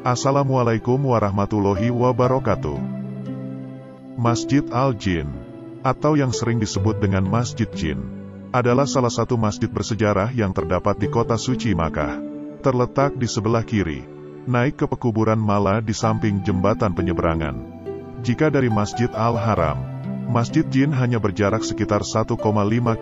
Assalamualaikum warahmatullahi wabarakatuh. Masjid Al-Jin, atau yang sering disebut dengan Masjid Jin, adalah salah satu masjid bersejarah yang terdapat di kota suci Makkah. Terletak di sebelah kiri, naik ke pekuburan Mala di samping jembatan penyeberangan. Jika dari Masjid Al-Haram, Masjid Jin hanya berjarak sekitar 1,5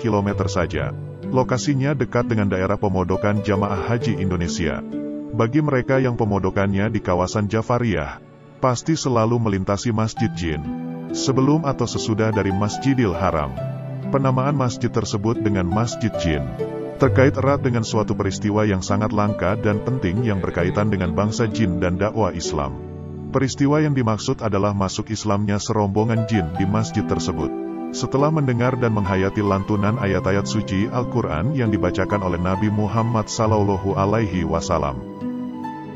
km saja. Lokasinya dekat dengan daerah pemondokan Jamaah Haji Indonesia. Bagi mereka yang pemondokannya di kawasan Jafariyah, pasti selalu melintasi Masjid Jin, sebelum atau sesudah dari Masjidil Haram. Penamaan masjid tersebut dengan Masjid Jin terkait erat dengan suatu peristiwa yang sangat langka dan penting yang berkaitan dengan bangsa jin dan dakwah Islam. Peristiwa yang dimaksud adalah masuk Islamnya serombongan jin di masjid tersebut. Setelah mendengar dan menghayati lantunan ayat-ayat suci Al-Quran yang dibacakan oleh Nabi Muhammad SAW.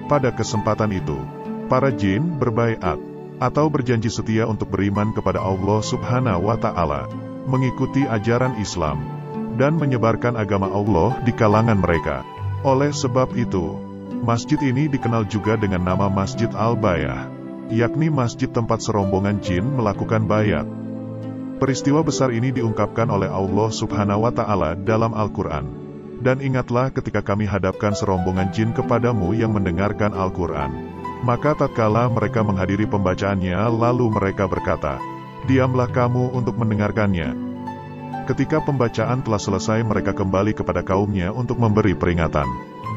Pada kesempatan itu, para jin berbaiat, atau berjanji setia untuk beriman kepada Allah Subhanahu wa Ta'ala, mengikuti ajaran Islam, dan menyebarkan agama Allah di kalangan mereka. Oleh sebab itu, masjid ini dikenal juga dengan nama Masjid Al-Bayah, yakni masjid tempat serombongan jin melakukan bayat. Peristiwa besar ini diungkapkan oleh Allah Subhanahu wa Ta'ala dalam Al-Quran. Dan ingatlah ketika kami hadapkan serombongan jin kepadamu yang mendengarkan Al-Quran. Maka tatkala mereka menghadiri pembacaannya, lalu mereka berkata, "Diamlah kamu untuk mendengarkannya." Ketika pembacaan telah selesai, mereka kembali kepada kaumnya untuk memberi peringatan.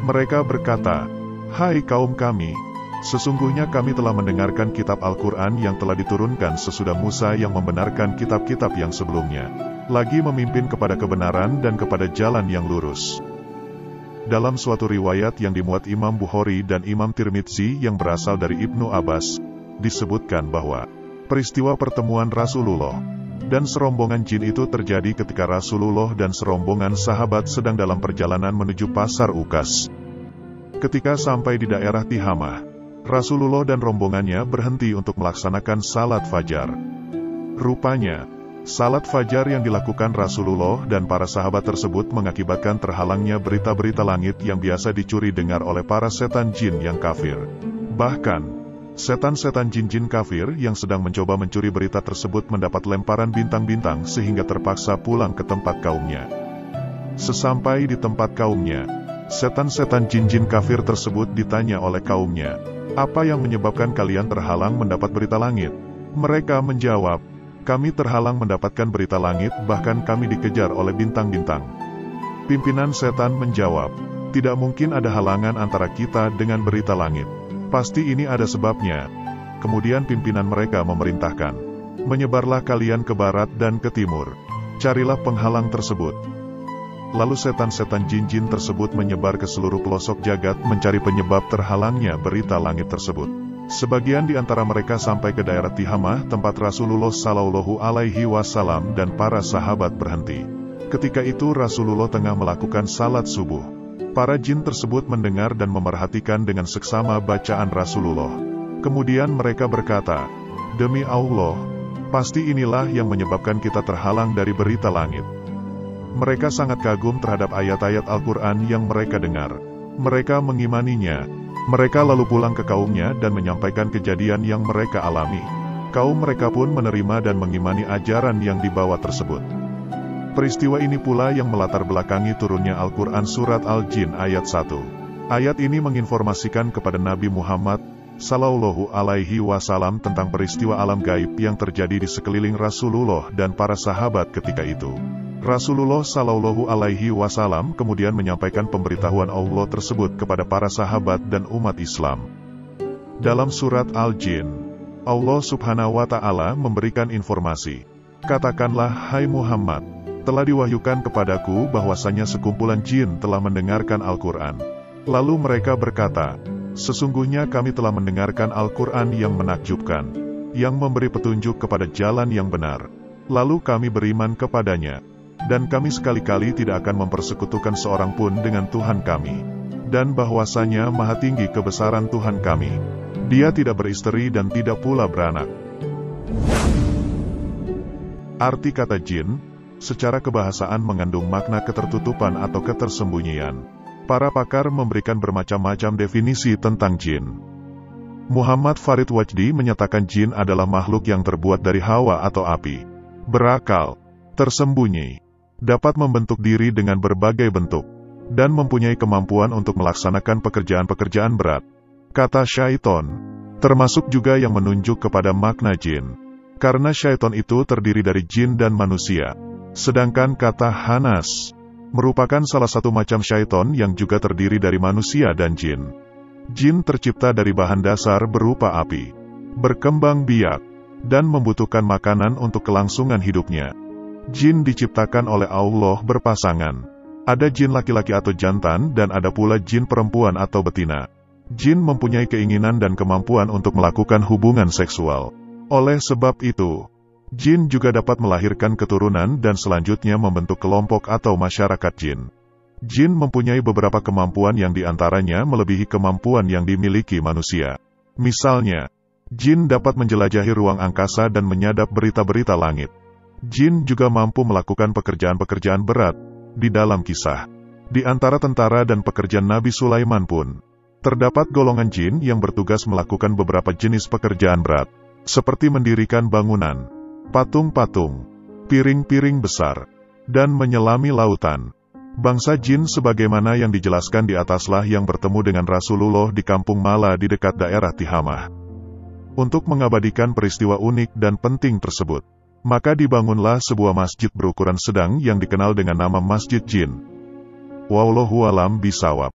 Mereka berkata, "Hai kaum kami, sesungguhnya kami telah mendengarkan kitab Al-Quran yang telah diturunkan sesudah Musa yang membenarkan kitab-kitab yang sebelumnya, lagi memimpin kepada kebenaran dan kepada jalan yang lurus." Dalam suatu riwayat yang dimuat Imam Bukhari dan Imam Tirmidzi yang berasal dari Ibnu Abbas, disebutkan bahwa peristiwa pertemuan Rasulullah dan serombongan jin itu terjadi ketika Rasulullah dan serombongan sahabat sedang dalam perjalanan menuju pasar Ukas. Ketika sampai di daerah Tihamah, Rasulullah dan rombongannya berhenti untuk melaksanakan salat fajar. Rupanya, salat fajar yang dilakukan Rasulullah dan para sahabat tersebut mengakibatkan terhalangnya berita-berita langit yang biasa dicuri dengar oleh para setan jin yang kafir. Bahkan, setan-setan jin-jin kafir yang sedang mencoba mencuri berita tersebut mendapat lemparan bintang-bintang sehingga terpaksa pulang ke tempat kaumnya. Sesampai di tempat kaumnya, setan-setan jin-jin kafir tersebut ditanya oleh kaumnya, "Apa yang menyebabkan kalian terhalang mendapat berita langit?" Mereka menjawab, "Kami terhalang mendapatkan berita langit, bahkan kami dikejar oleh bintang-bintang." Pimpinan setan menjawab, "Tidak mungkin ada halangan antara kita dengan berita langit. Pasti ini ada sebabnya." Kemudian pimpinan mereka memerintahkan, "Menyebarlah kalian ke barat dan ke timur. Carilah penghalang tersebut." Lalu setan-setan jin-jin tersebut menyebar ke seluruh pelosok jagat mencari penyebab terhalangnya berita langit tersebut. Sebagian di antara mereka sampai ke daerah Tihamah tempat Rasulullah SAW dan para sahabat berhenti. Ketika itu Rasulullah tengah melakukan salat subuh. Para jin tersebut mendengar dan memerhatikan dengan seksama bacaan Rasulullah. Kemudian mereka berkata, "Demi Allah, pasti inilah yang menyebabkan kita terhalang dari berita langit." Mereka sangat kagum terhadap ayat-ayat Al-Quran yang mereka dengar. Mereka mengimaninya. Mereka lalu pulang ke kaumnya dan menyampaikan kejadian yang mereka alami. Kaum mereka pun menerima dan mengimani ajaran yang dibawa tersebut. Peristiwa ini pula yang melatar belakangi turunnya Al-Quran Surat Al-Jin ayat 1. Ayat ini menginformasikan kepada Nabi Muhammad SAW tentang peristiwa alam gaib yang terjadi di sekeliling Rasulullah dan para sahabat ketika itu. Rasulullah SAW kemudian menyampaikan pemberitahuan Allah tersebut kepada para sahabat dan umat Islam. Dalam surat Al-Jin, Allah Subhanahu wa Ta'ala memberikan informasi, "Katakanlah, hai Muhammad, telah diwahyukan kepadaku bahwasanya sekumpulan jin telah mendengarkan Al-Quran." Lalu mereka berkata, "Sesungguhnya kami telah mendengarkan Al-Quran yang menakjubkan, yang memberi petunjuk kepada jalan yang benar. Lalu kami beriman kepadanya. Dan kami sekali-kali tidak akan mempersekutukan seorang pun dengan Tuhan kami. Dan bahwasanya maha tinggi kebesaran Tuhan kami. Dia tidak beristri dan tidak pula beranak." Arti kata jin, secara kebahasaan mengandung makna ketertutupan atau ketersembunyian. Para pakar memberikan bermacam-macam definisi tentang jin. Muhammad Farid Wajdi menyatakan jin adalah makhluk yang terbuat dari hawa atau api, berakal, tersembunyi, dapat membentuk diri dengan berbagai bentuk, dan mempunyai kemampuan untuk melaksanakan pekerjaan-pekerjaan berat. Kata syaiton, termasuk juga yang menunjuk kepada makna jin, karena syaiton itu terdiri dari jin dan manusia. Sedangkan kata Hanas, merupakan salah satu macam syaiton yang juga terdiri dari manusia dan jin. Jin tercipta dari bahan dasar berupa api, berkembang biak, dan membutuhkan makanan untuk kelangsungan hidupnya. Jin diciptakan oleh Allah berpasangan. Ada jin laki-laki atau jantan dan ada pula jin perempuan atau betina. Jin mempunyai keinginan dan kemampuan untuk melakukan hubungan seksual. Oleh sebab itu, jin juga dapat melahirkan keturunan dan selanjutnya membentuk kelompok atau masyarakat jin. Jin mempunyai beberapa kemampuan yang diantaranya melebihi kemampuan yang dimiliki manusia. Misalnya, jin dapat menjelajahi ruang angkasa dan menyadap berita-berita langit. Jin juga mampu melakukan pekerjaan-pekerjaan berat. Di dalam kisah, di antara tentara dan pekerja Nabi Sulaiman pun, terdapat golongan jin yang bertugas melakukan beberapa jenis pekerjaan berat, seperti mendirikan bangunan, patung-patung, piring-piring besar, dan menyelami lautan. Bangsa jin sebagaimana yang dijelaskan di ataslah yang bertemu dengan Rasulullah di kampung Mala di dekat daerah Tihamah. Untuk mengabadikan peristiwa unik dan penting tersebut, maka dibangunlah sebuah masjid berukuran sedang yang dikenal dengan nama Masjid Jin. Wallahu a'lam bishawab.